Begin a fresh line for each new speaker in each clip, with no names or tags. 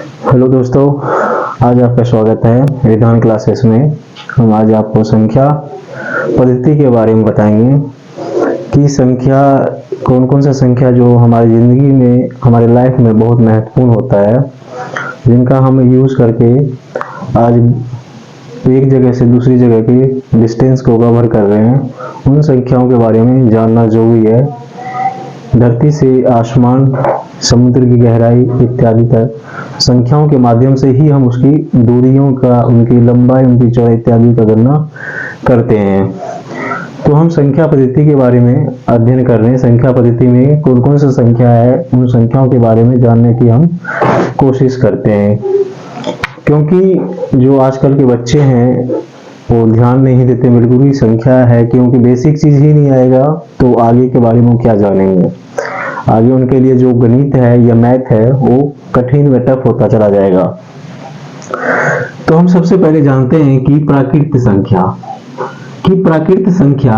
Hello दोस्तों, आज आपका स्वागत है विधान क्लासेस में। हम आज आपको संख्या पद्धति के बारे में बताएंगे कि संख्या कौन कौन सा संख्या जो हमारी ज़िंदगी में, हमारे लाइफ में बहुत महत्वपूर्ण होता है, जिनका हम यूज़ करके आज एक जगह से दूसरी जगह की डिस्टेंस को कवर कर रहे हैं। उन संख्याओं के बारे में जानना जरूरी है। धरती से आसमान, समुद्र की गहराई इत्यादि तक संख्याओं के माध्यम से ही हम उसकी दूरियों का, उनकी लंबाई, उनकी चौड़ाई इत्यादि का गणना करते हैं। तो हम संख्या पद्धति के बारे में अध्ययन कर रहे हैं। संख्या पद्धति में कौन कौन सी संख्या है, उन संख्याओं के बारे में जानने की हम कोशिश करते हैं। क्योंकि जो आजकल के बच्चे हैं वो ध्यान नहीं देते बिल्कुल भी संख्या है, क्योंकि बेसिक चीज ही नहीं आएगा तो आगे के बारे में क्या जानेंगे। आगे उनके लिए जो गणित है या मैथ है वो कठिन व टफ होता चला जाएगा। तो हम सबसे पहले जानते हैं कि प्राकृत संख्या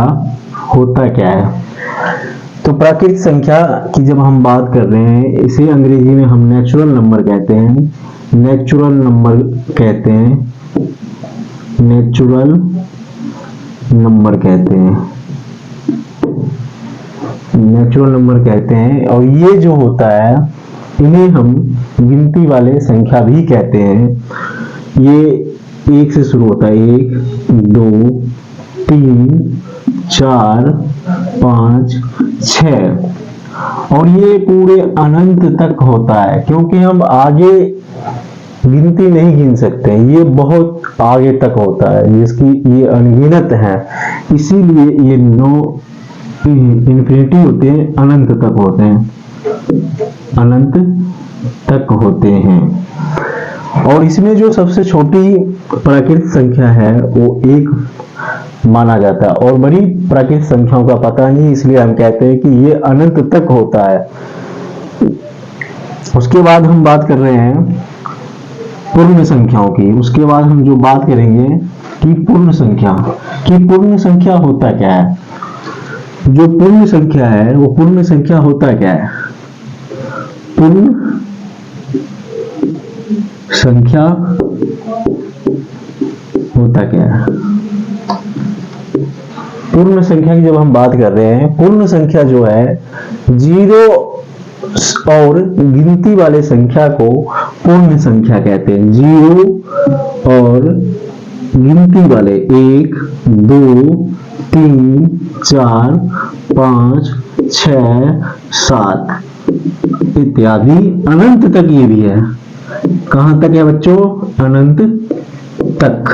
होता क्या है। तो प्राकृत संख्या की जब हम बात कर रहे हैं, इसे अंग्रेजी में हम नेचुरल नंबर कहते हैं। नेचुरल नंबर कहते हैं और ये जो होता है इन्हें हम गिनती वाले संख्या भी कहते हैं। ये एक से शुरू होता है, 1, 2, 3, 4, 5, 6 और ये पूरे अनंत तक होता है। क्योंकि हम आगे गिनती नहीं गिन सकते, ये बहुत आगे तक होता है, जिसकी ये अनगिनत है। इसीलिए ये इन्फिनिटी होते हैं, अनंत तक होते हैं। और इसमें जो सबसे छोटी प्राकृत संख्या है वो 1 माना जाता है और बड़ी प्राकृत संख्याओं का पता नहीं, इसलिए हम कहते हैं कि ये अनंत तक होता है। उसके बाद हम बात कर रहे हैं पूर्ण संख्याओं की। उसके बाद हम जो बात करेंगे कि पूर्ण संख्या होता क्या है। जो पूर्ण संख्या है वो पूर्ण संख्या होता क्या है। पूर्ण संख्या होता क्या है। पूर्ण संख्या की जब हम बात कर रहे हैं, पूर्ण संख्या जो है 0 और गिनती वाले संख्या को पूर्ण संख्या कहते हैं। 0 और गिनती वाले 1, 2, 3, 4, 5, 6, 7 इत्यादि अनंत तक ये भी है। कहां तक है बच्चों? अनंत तक।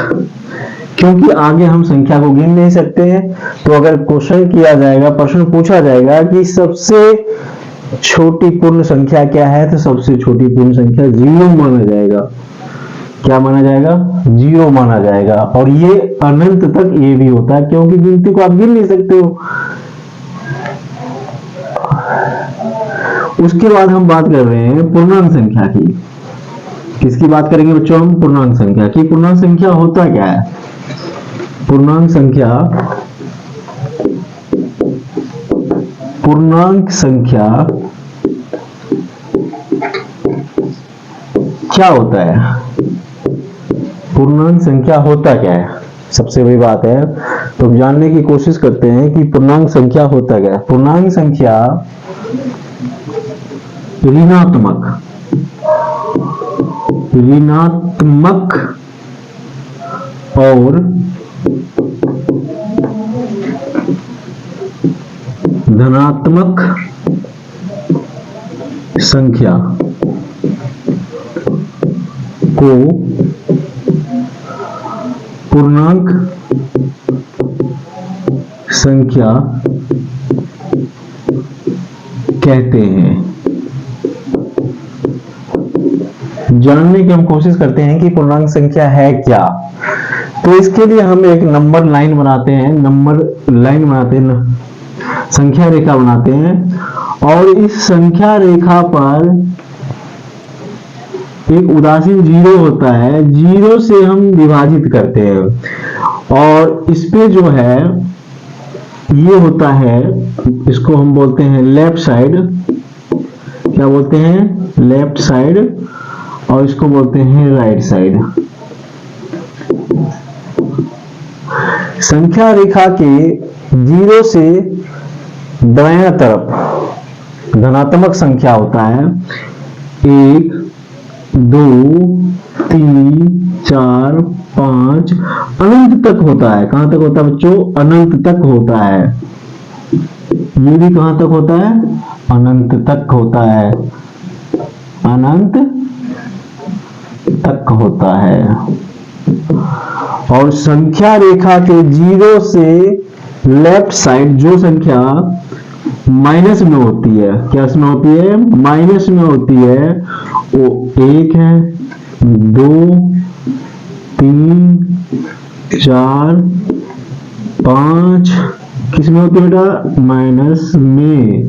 क्योंकि आगे हम संख्या को गिन नहीं सकते हैं। तो अगर क्वेश्चन किया जाएगा, प्रश्न पूछा जाएगा कि सबसे छोटी पूर्ण संख्या क्या है, तो सबसे छोटी पूर्ण संख्या 0 माना जाएगा। क्या माना जाएगा? 0 माना जाएगा। और ये अनंत तक ये भी होता है, क्योंकि गिनती को आप गिन नहीं सकते हो। उसके बाद हम बात कर रहे हैं पूर्णांक संख्या की। किसकी बात करेंगे बच्चों? हम पूर्णांक संख्या की। पूर्णांक संख्या होता क्या है? पूर्णांक संख्या क्या होता है? पूर्णांक संख्या होता क्या है? सबसे बड़ी बात है। तो जानने की कोशिश करते हैं कि पूर्णांक संख्या होता क्या है। पूर्णांक संख्या ऋणात्मक और धनात्मक संख्या को पूर्णांक संख्या कहते हैं। जानने की हम कोशिश करते हैं कि पूर्णांक संख्या है क्या। तो इसके लिए हम एक नंबर लाइन बनाते हैं, संख्या रेखा बनाते हैं और इस संख्या रेखा पर एक उदासीन 0 होता है। 0 से हम विभाजित करते हैं और इस पे जो है ये होता है, इसको हम बोलते हैं लेफ्ट साइड। क्या बोलते हैं? Left side. और इसको बोलते हैं राइट साइड। संख्या रेखा के 0 से दायां तरफ धनात्मक संख्या होता है 1, 2, 3, 4, 5 अनंत तक होता है। कहां तक होता है बच्चों? अनंत तक होता है। ये भी कहां तक होता है? अनंत तक होता है। अनंत तक होता है। और संख्या रेखा के 0 से लेफ्ट साइड जो संख्या माइनस में होती है, क्या इसमें होती है? माइनस में होती है, वो 1 है, 2, 3, 4, 5 किस में होती है बेटा? माइनस में।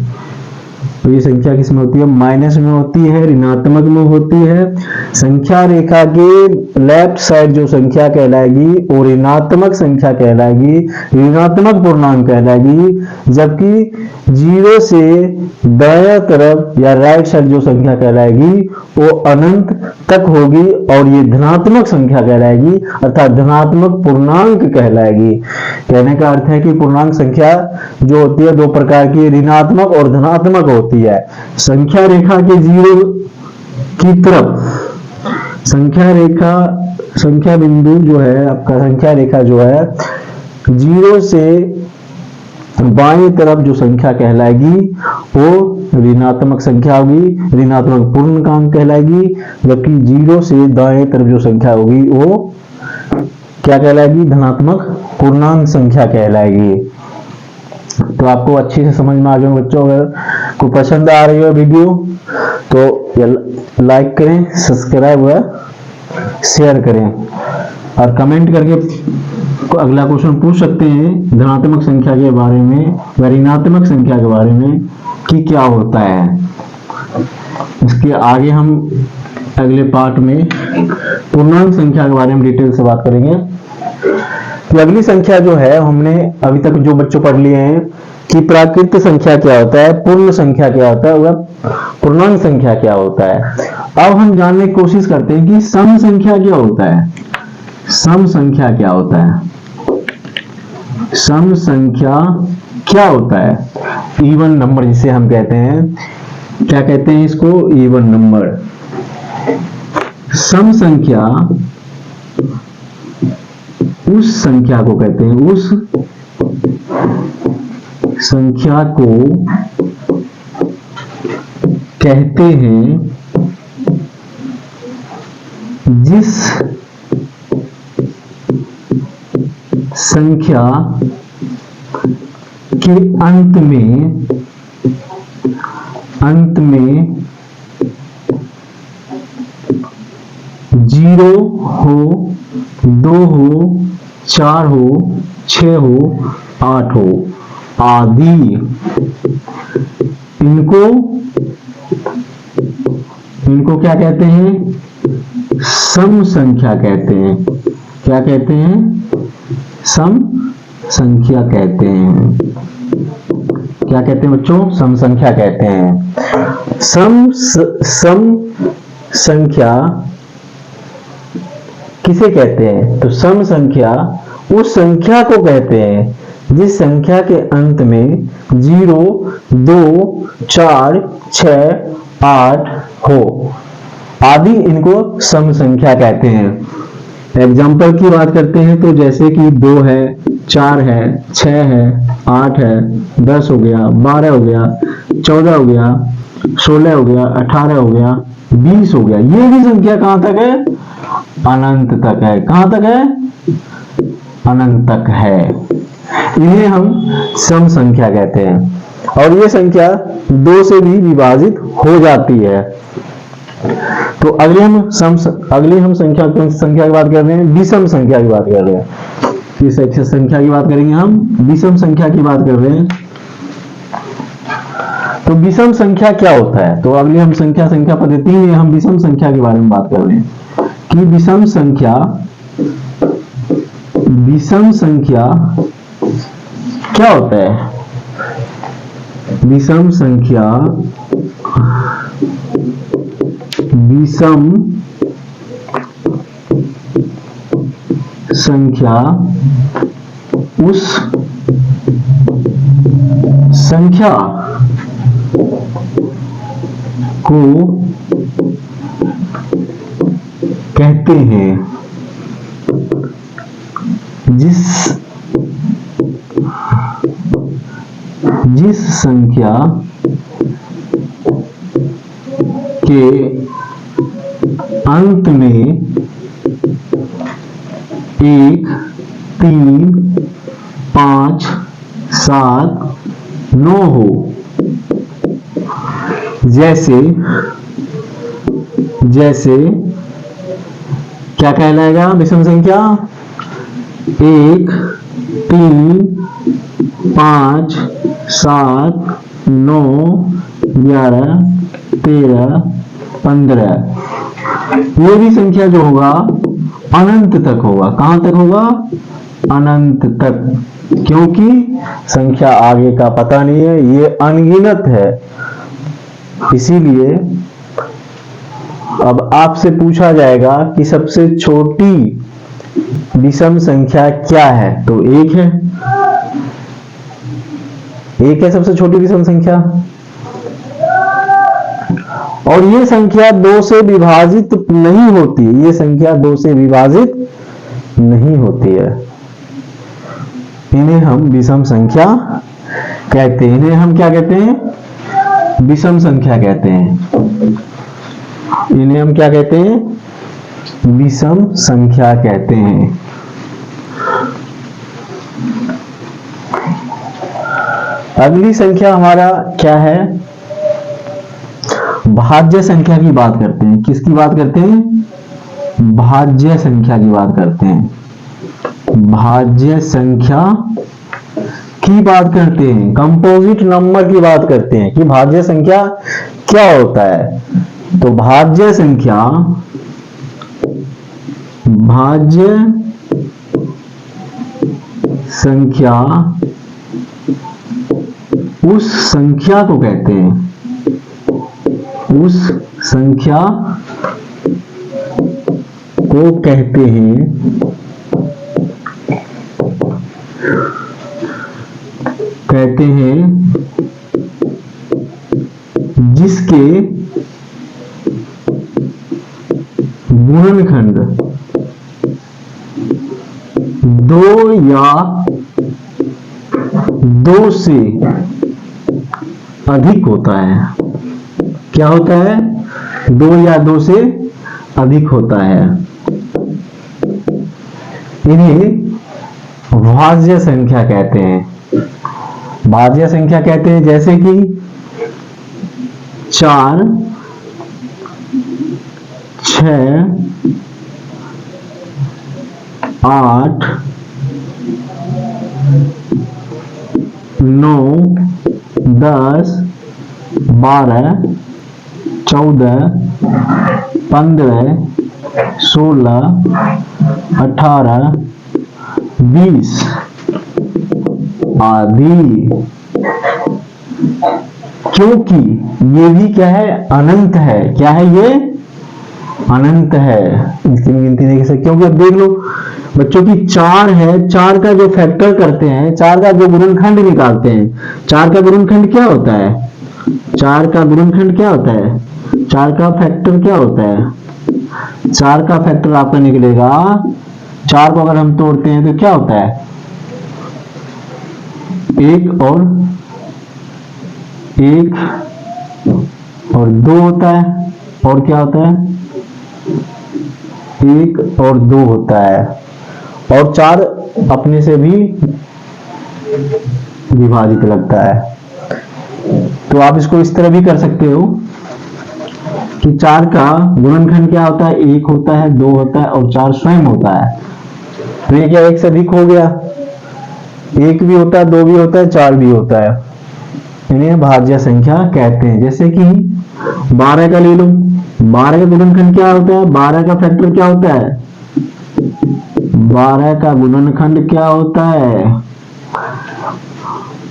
तो ये संख्या किस में होती है? माइनस में होती है, ऋणात्मक में होती है। संख्या रेखा के लेफ्ट साइड जो संख्या कहलाएगी वो ऋणात्मक संख्या कहलाएगी, ऋणात्मक पूर्णांक कहलाएगी। जबकि 0 से दायां तरफ या राइट साइड जो संख्या कहलाएगी वो अनंत तक होगी और ये धनात्मक संख्या कहलाएगी, अर्थात धनात्मक पूर्णांक कहलाएगी। कहने का अर्थ है कि पूर्णांक संख्या जो होती है दो प्रकार की, ऋणात्मक और धनात्मक होती है। संख्या रेखा के 0 की तरफ संख्या बिंदु जो है आपका, संख्या रेखा जो है 0 से बाएं तरफ जो संख्या कहलाएगी वो ऋणात्मक संख्या होगी, ऋणात्मक पूर्णांक कहलाएगी। जबकि 0 से दाएं तरफ जो संख्या होगी वो क्या कहलाएगी? धनात्मक पूर्णांक संख्या कहलाएगी। तो आपको अच्छे से समझ में आ गया बच्चों। अगर को पसंद आ रही हो वीडियो तो लाइक करें, सब्सक्राइब व शेयर करें और कमेंट करके अगला क्वेश्चन पूछ सकते हैं धनात्मक संख्या के बारे में व ऋणात्मक संख्या के बारे में कि क्या होता है। इसके आगे हम अगले पार्ट में पूर्णांक संख्या के बारे में डिटेल से बात करेंगे। तो अगली संख्या जो है, हमने अभी तक जो बच्चों पढ़ लिए हैं कि प्राकृत संख्या क्या होता है, पूर्ण संख्या क्या होता है, पूर्णांक संख्या क्या होता है। अब हम जानने की कोशिश करते हैं कि सम संख्या क्या होता है। सम संख्या क्या होता है? सम संख्या क्या होता है? इवन नंबर जिसे हम कहते हैं, क्या कहते हैं इसको? Even number. सम संख्या उस संख्या को कहते हैं, उस संख्या को कहते हैं जिस संख्या के अंत में 0 हो, 2 हो, 4 हो, 6 हो, 8 हो आदि। इनको क्या कहते हैं? सम संख्या कहते हैं। क्या कहते हैं? सम संख्या कहते हैं। क्या कहते हैं बच्चों? सम संख्या कहते हैं। सम संख्या किसे कहते हैं? तो सम संख्या उस संख्या को कहते हैं जिस संख्या के अंत में 0, 2, 4, 6, 8 हो आदि, इनको सम संख्या कहते हैं। एग्जाम्पल की बात करते हैं तो जैसे कि 2 है, 4 है, 6 है, 8 है, 10 हो गया, 12 हो गया, 14 हो गया, 16 हो गया, 18 हो गया, 20 हो गया। ये भी संख्या कहां तक है? अनंत तक है। कहां तक है? अनंत तक है। इन्हें हम सम संख्या कहते हैं और ये संख्या 2 से भी विभाजित हो जाती है। तो अगले हम संख्या की बात कर रहे हैं, विषम संख्या की बात कर रहे हैं। किस संख्या की बात करेंगे हम? विषम संख्या की बात कर रहे हैं। तो विषम संख्या क्या होता है? तो अगले हम संख्या पद्धति में हम विषम संख्या के बारे में बात कर रहे हैं कि विषम संख्या क्या होता है। विषम संख्या संख्या उस संख्या को कहते हैं जिस संख्या के अंत में 1, 3, 5, 7, 9 हो। जैसे क्या कहलाएगा विषम संख्या? 1, 3, 5, 7, 9, 11, 13, 15। ये भी संख्या जो होगा अनंत तक होगा। कहां तक होगा? अनंत तक, क्योंकि संख्या आगे का पता नहीं है, ये अनगिनत है। इसीलिए अब आपसे पूछा जाएगा कि सबसे छोटी विषम संख्या क्या है, तो 1 है। 1 है सबसे छोटी विषम संख्या, और ये संख्या 2 से विभाजित नहीं होती। ये संख्या 2 से विभाजित नहीं होती है। इन्हें हम विषम संख्या कहते हैं। इन्हें हम क्या कहते हैं? विषम संख्या कहते हैं। इन्हें हम क्या कहते हैं? विषम संख्या कहते हैं। अगली संख्या हमारा क्या है? भाज्य संख्या की बात करते हैं। किसकी बात करते हैं? भाज्य संख्या की बात करते हैं। भाज्य संख्या की बात करते हैं। कंपोजिट नंबर की बात करते हैं कि भाज्य संख्या क्या होता है। तो भाज्य संख्या उस संख्या को कहते हैं, उस संख्या को कहते हैं जिसके गुणनखंड 2 या 2 से अधिक होता है। क्या होता है? 2 या 2 से अधिक होता है। इन्हें भाज्य संख्या कहते हैं। भाज्य संख्या कहते हैं जैसे कि 4, 6, 8, 9, 10, 12, 14, 15, 16, 18, 20 आदि। क्योंकि ये भी क्या है? अनंत है। क्या है ये? अनंत है। इसकी गिनती नहीं कर सकते, क्योंकि अब देख लो बच्चों की 4 है, 4 का जो फैक्टर करते हैं, 4 का जो गुणनखंड निकालते हैं, 4 का गुणनखंड क्या होता है? 4 का गुणनखंड क्या होता है? 4 का फैक्टर क्या होता है? 4 का फैक्टर आपका निकलेगा, 4 को अगर हम तोड़ते हैं तो क्या होता है? 1 और 2 होता है। और क्या होता है? 1 और 2 होता है। और 4 अपने से भी विभाजित लगता है। तो आप इसको इस तरह भी कर सकते हो कि 4 का गुणनखंड क्या होता है? 1 होता है, 2 होता है और 4 स्वयं होता है। तो ये क्या 1 से अधिक हो गया? 1 भी होता है, 2 भी होता है, 4 भी होता है। इन्हें भाज्य संख्या कहते हैं। जैसे कि 12 का ले लो, 12 का गुणनखंड क्या होता है? 12 का फैक्टर क्या होता है? 12 का गुणनखंड क्या होता है?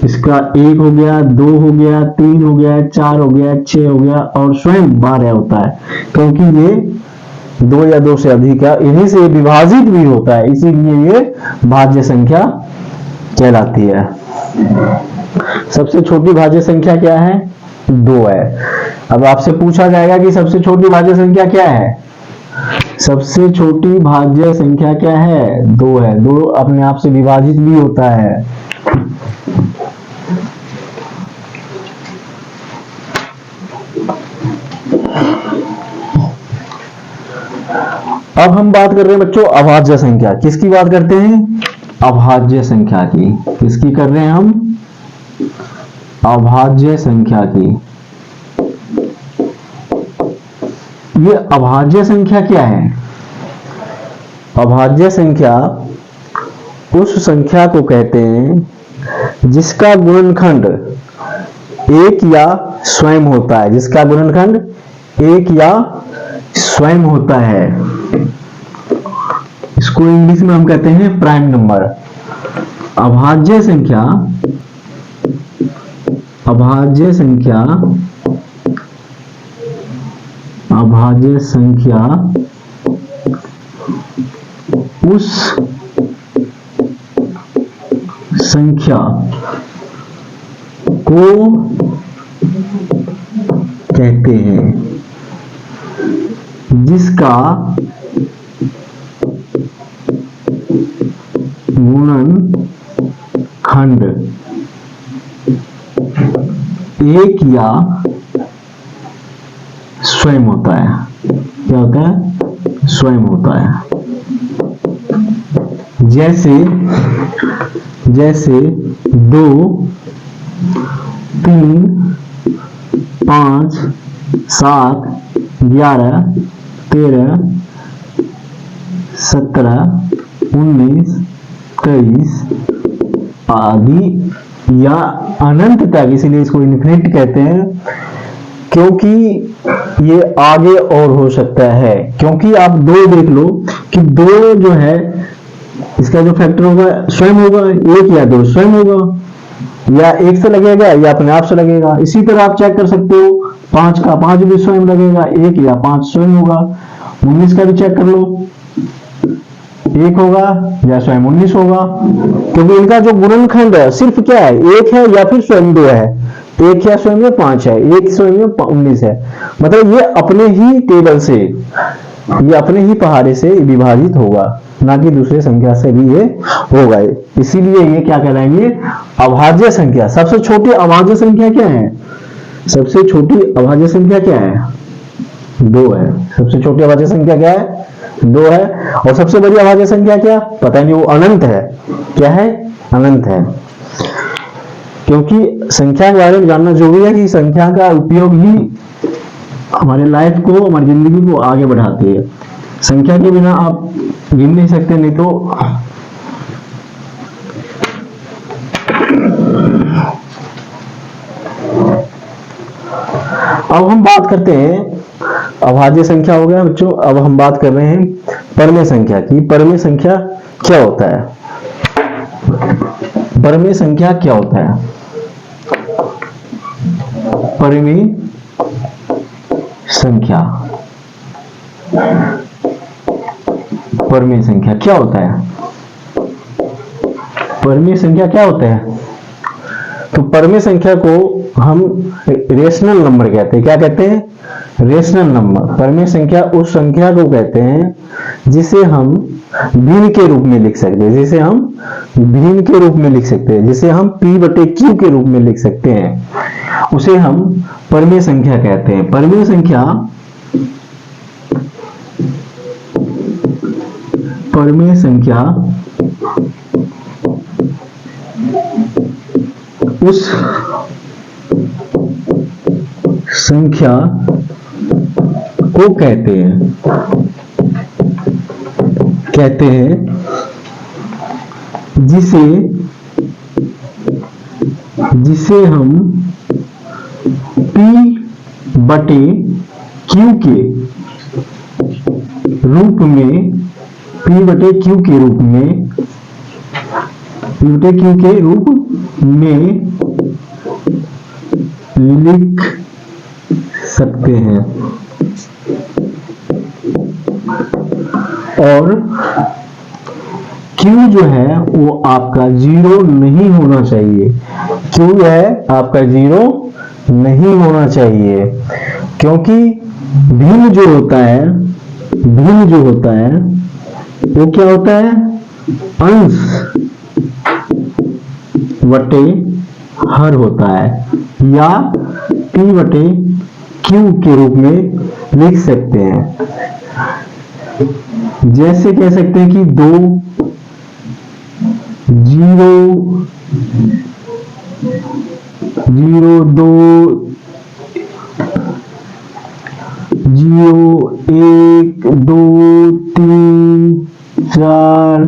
इसका 1 हो गया, 2 हो गया, 3 हो गया, 4 हो गया, 6 हो गया और स्वयं 12 होता है, क्योंकि ये दो या दो से अधिक है, इन्हीं से विभाजित भी होता है, इसीलिए ये भाज्य संख्या कहलाती है। सबसे छोटी भाज्य संख्या क्या है? 2 है। अब आपसे पूछा जाएगा कि सबसे छोटी भाज्य संख्या क्या है? सबसे छोटी भाज्य संख्या क्या है? 2 है। 2 अपने आप से विभाजित भी होता है। अब हम बात कर रहे हैं बच्चों अभाज्य संख्या। किसकी बात करते हैं? अभाज्य संख्या की। किसकी कर रहे हैं हम? अभाज्य संख्या की। ये अभाज्य संख्या क्या है? अभाज्य संख्या उस संख्या को कहते हैं जिसका गुणनखंड एक या स्वयं होता है। जिसका गुणनखंड एक या स्वयं होता है, इसको इंग्लिश में हम कहते हैं प्राइम नंबर। अभाज्य संख्या, अभाज्य संख्या, अभाज्य संख्या उस संख्या को कहते हैं जिसका गुणनखंड एक या स्वयं होता है। क्या होता है? स्वयं होता है। जैसे 2, 3, 5, 7, 11, 13, 17, 19, 23 आदि या अनंत तक, इसीलिए इसको इन्फिनिट कहते हैं, क्योंकि ये आगे और हो सकता है। क्योंकि आप 2 देख लो कि 2 जो है इसका जो फैक्टर होगा स्वयं होगा, 1 या 2 स्वयं होगा, या 1 से लगेगा या अपने आप से लगेगा। इसी तरह आप चेक कर सकते हो 5 का 5 भी स्वयं लगेगा, 1 या 5 स्वयं होगा। 19 का भी चेक कर लो, 1 होगा या स्वयं 19 होगा, क्योंकि इनका जो गुणनखंड है सिर्फ क्या है? 1 है या फिर स्वयं 2 है। 1 या स्वयं में 5 है, 1 स्वयं में 19 है। मतलब ये अपने ही टेबल से, ये अपने ही पहाड़े से विभाजित होगा, ना कि दूसरे संख्या से भी ये होगा। इसीलिए ये क्या कहलाएंगे? अभाज्य संख्या। सबसे छोटी अभाज्य संख्या क्या है? सबसे छोटी अभाज्य संख्या क्या है? 2 है। सबसे छोटी अभाज्य संख्या क्या है? 2 है। और सबसे बड़ी अभाज्य संख्या क्या? पता नहीं, वो अनंत है। क्या है? अनंत है। क्योंकि संख्या के बारे में जानना जरूरी है कि संख्या का उपयोग ही हमारे लाइफ को, हमारी जिंदगी को आगे बढ़ाती है। संख्या के बिना आप गिन नहीं सकते, नहीं तो अब हम बात करते हैं, अभाज्य संख्या हो गया बच्चों। अब हम बात कर रहे हैं परमेय संख्या की। परमेय संख्या क्या होता है? परमेय संख्या क्या होता है? परमेय संख्या, परमेय संख्या क्या होता है? परमेय संख्या क्या होता है? तो परमेय संख्या को हम रेशनल नंबर कहते हैं। क्या कहते हैं? Rational number. परमेय संख्या उस संख्या को कहते हैं जिसे हम भिन्न के रूप में लिख सकते हैं, जिसे हम भिन्न के रूप में लिख सकते हैं, जिसे हम P/Q के रूप में लिख सकते हैं, उसे हम परमेय संख्या कहते हैं। परमेय संख्या, परमेय संख्या उस संख्या को कहते हैं जिसे हम P/Q के रूप में, P/Q के रूप में, P/Q के रूप में लिख सकते हैं। और Q जो है वो आपका जीरो नहीं होना चाहिए। Q है आपका जीरो नहीं होना चाहिए, क्योंकि भिन्न जो होता है, भिन्न जो होता है वो क्या होता है, अंश बटे हर होता है, या P बटे Q के रूप में लिख सकते हैं। जैसे कह सकते हैं कि दो जीरो जीरो दो जीरो एक दो तीन चार,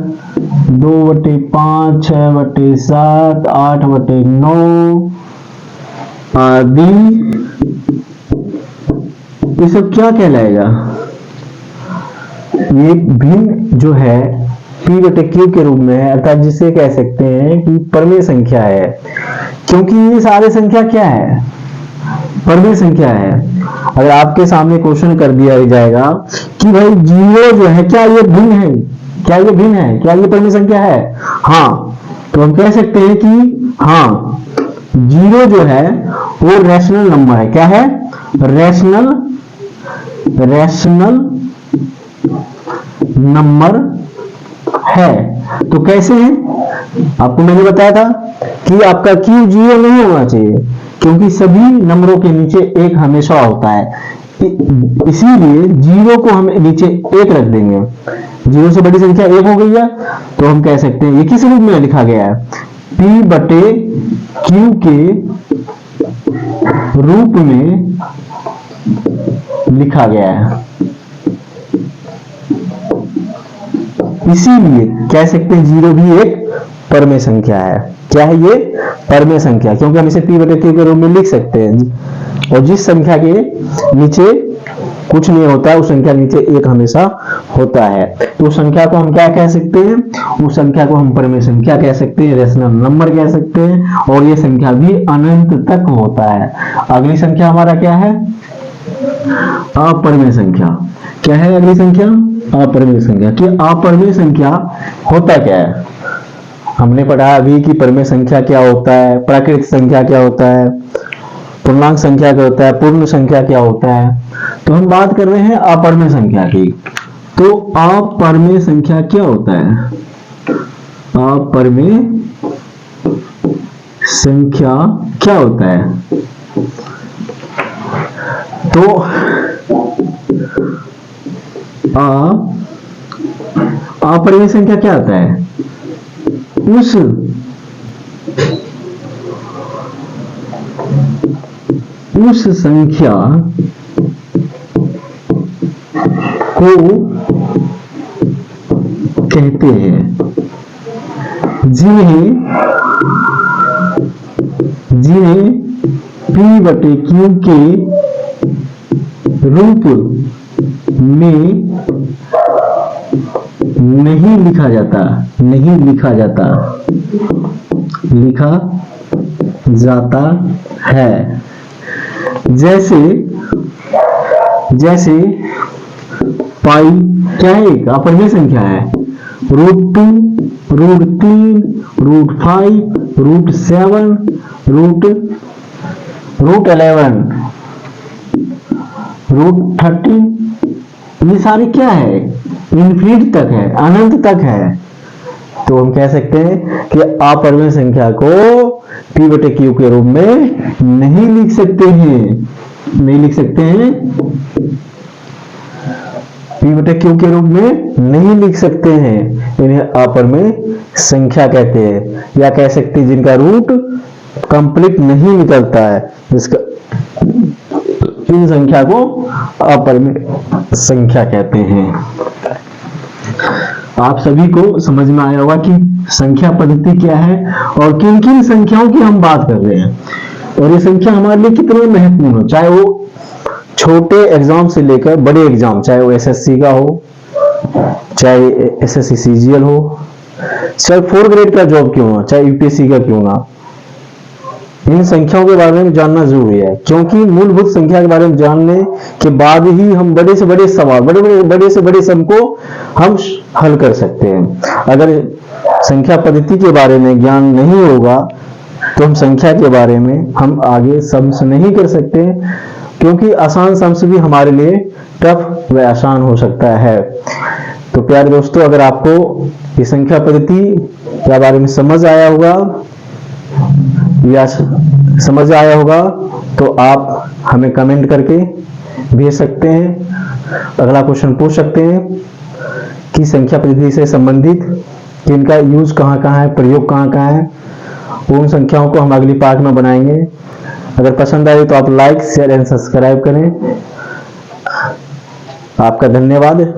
2/5, 6/7, 8/9 आदि, ये सब क्या कहलाएगा, ये भिन्न जो है P बटे Q के रूप में है, अर्थात जिसे कह सकते हैं कि परमेय संख्या है, क्योंकि ये सारे संख्या क्या है, परमेय संख्या है। अगर आपके सामने क्वेश्चन कर दिया जाएगा कि भाई जीरो जो है क्या ये भिन्न है, क्या ये भिन्न है, क्या ये परमेय संख्या है, हाँ, तो हम कह सकते हैं कि हाँ, जीरो जो है वो रैशनल नंबर है। क्या है, रैशनल नंबर है। तो कैसे है, आपको मैंने बताया था कि आपका Q जीरो नहीं होना चाहिए, क्योंकि सभी नंबरों के नीचे एक हमेशा होता है, इसीलिए जीरो को हम नीचे एक रख देंगे। जीरो से बड़ी संख्या एक हो गई है, तो हम कह सकते हैं ये किस रूप में लिखा गया है, P बटे Q के रूप में लिखा गया है। इसीलिए कह सकते हैं जीरो भी एक परमेय संख्या है। क्या है ये, परमेय संख्या, क्योंकि हम इसे P बटे Q के रूप में लिख सकते हैं, और जिस संख्या के नीचे कुछ नहीं होता है उस संख्या नीचे एक हमेशा होता है, तो उस संख्या को हम क्या कह सकते हैं, उस संख्या को हम परमेय संख्या कह सकते हैं, रैशनल नंबर कह सकते हैं, और ये संख्या भी अनंत तक होता है। अगली संख्या हमारा क्या है, अपरमेय संख्या। क्या है अगली संख्या, अपरमेय संख्या। कि अपरमेय संख्या होता क्या है, हमने पढ़ा अभी कि परमेय संख्या क्या होता है, प्राकृतिक संख्या क्या होता है, पूर्णांक संख्या क्या होता है, पूर्ण संख्या क्या होता है। तो हम बात कर रहे हैं अपरमेय संख्या की। तो अपरमेय संख्या क्या होता है, अपरमेय संख्या क्या होता है, तो अपरमेय संख्या क्या होता है, उस संख्या को कहते हैं जिन्हें P बटे Q के रूप में नहीं लिखा जाता, लिखा जाता है। जैसे पाई क्या है, एक अपरमेय संख्या है, √2, √3, √5, √7, √11, √13, ये सारे क्या है, इनफिनिट तक है, अनंत तक है। तो हम कह सकते हैं कि अपरमेय संख्या को P बटे Q के रूप में नहीं लिख सकते हैं, P बटे Q के रूप में नहीं लिख सकते हैं, इन्हें अपरमेय संख्या कहते हैं, या कह सकते हैं जिनका रूट कंप्लीट नहीं निकलता है, जिसका इन संख्या को अपरमेय संख्या कहते हैं। आप सभी को समझ में आया होगा कि संख्या पद्धति क्या है और किन किन संख्याओं की हम बात कर रहे हैं, और ये संख्या हमारे लिए कितनी महत्वपूर्ण हो, चाहे वो छोटे एग्जाम से लेकर बड़े एग्जाम, चाहे वो एसएससी का हो, चाहे एसएससी सीजीएल हो, चाहे 4th ग्रेड का जॉब क्यों ना, चाहे यूपीएससी का क्यों ना, इन संख्याओं के बारे में जानना जरूरी है, क्योंकि मूलभूत संख्या के बारे में जानने के बाद ही हम बड़े से बड़े सवाल, बड़े से बड़े सम को हम हल कर सकते हैं। अगर संख्या पद्धति के बारे में ज्ञान नहीं होगा तो हम संख्या के बारे में हम आगे सम्स नहीं कर सकते, क्योंकि आसान सम्स भी हमारे लिए टफ व आसान हो सकता है। तो प्यारे दोस्तों, अगर आपको ये संख्या पद्धति के बारे में समझ आया होगा तो आप हमें कमेंट करके भेज सकते हैं। अगला क्वेश्चन पूछ सकते हैं कि संख्या पद्धति से संबंधित कि इनका यूज कहाँ कहाँ है, प्रयोग कहाँ कहाँ है। उन संख्याओं को हम अगली पार्ट में बनाएंगे। अगर पसंद आए तो आप लाइक, शेयर एंड सब्सक्राइब करें। आपका धन्यवाद।